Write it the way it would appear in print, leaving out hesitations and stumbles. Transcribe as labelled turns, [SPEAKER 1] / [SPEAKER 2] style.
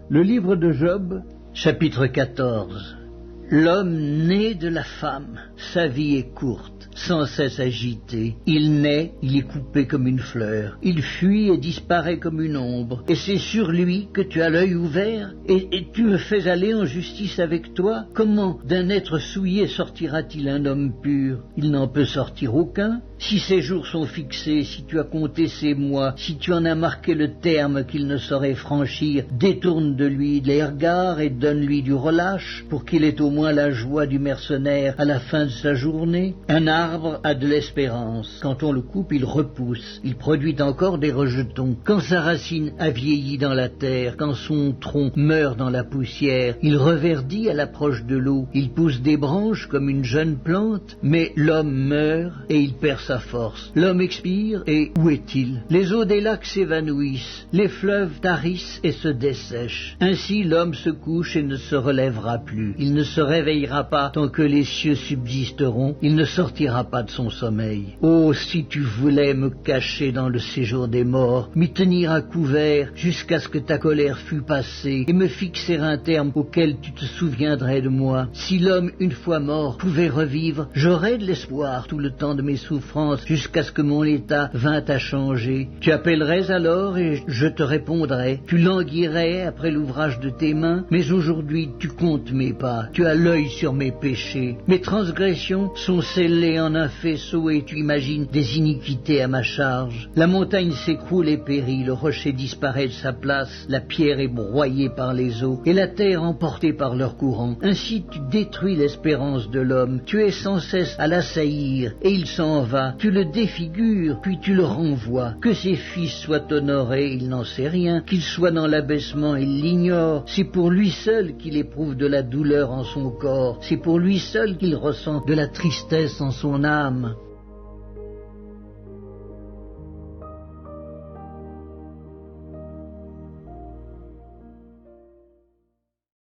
[SPEAKER 1] Le livre de Job, chapitre 14. L'homme né de la femme, sa vie est courte, sans cesse agitée. Il naît, il est coupé comme une fleur. Il fuit et disparaît comme une ombre. Et c'est sur lui que tu as l'œil ouvert, et tu me fais aller en justice avec toi. Comment d'un être souillé sortira-t-il un homme pur? Il n'en peut sortir aucun. Si ses jours sont fixés, si tu as compté ses mois, si tu en as marqué le terme qu'il ne saurait franchir, détourne de lui les regards et donne-lui du relâche, pour qu'il ait au moins la joie du mercenaire à la fin de sa journée. Un arbre a de l'espérance. Quand on le coupe, il repousse. Il produit encore des rejetons. Quand sa racine a vieilli dans la terre, quand son tronc meurt dans la poussière, il reverdit à l'approche de l'eau. Il pousse des branches comme une jeune plante, mais l'homme meurt et il perd sa force. L'homme expire et où est-il? Les eaux des lacs s'évanouissent, les fleuves tarissent et se dessèchent. Ainsi l'homme se couche et ne se relèvera plus. Il ne se réveillera pas tant que les cieux subsisteront. Il ne sortira pas de son sommeil. Oh, si tu voulais me cacher dans le séjour des morts, m'y tenir à couvert jusqu'à ce que ta colère fût passée et me fixer un terme auquel tu te souviendrais de moi. Si l'homme, une fois mort, pouvait revivre, j'aurais de l'espoir tout le temps de mes souffrances jusqu'à ce que mon état vînt à changer. Tu appellerais alors et je te répondrais. Tu languirais après l'ouvrage de tes mains, mais aujourd'hui tu comptes mes pas. Tu as l'œil sur mes péchés. Mes transgressions sont scellées en un faisceau et tu imagines des iniquités à ma charge. La montagne s'écroule et périt, le rocher disparaît de sa place, la pierre est broyée par les eaux et la terre emportée par leur courant. Ainsi tu détruis l'espérance de l'homme. Tu es sans cesse à l'assaillir et il s'en va. Tu le défigures, puis tu le renvoies. Que ses fils soient honorés, il n'en sait rien. Qu'il soit dans l'abaissement, il l'ignore. C'est pour lui seul qu'il éprouve de la douleur en son corps. C'est pour lui seul qu'il ressent de la tristesse en son âme.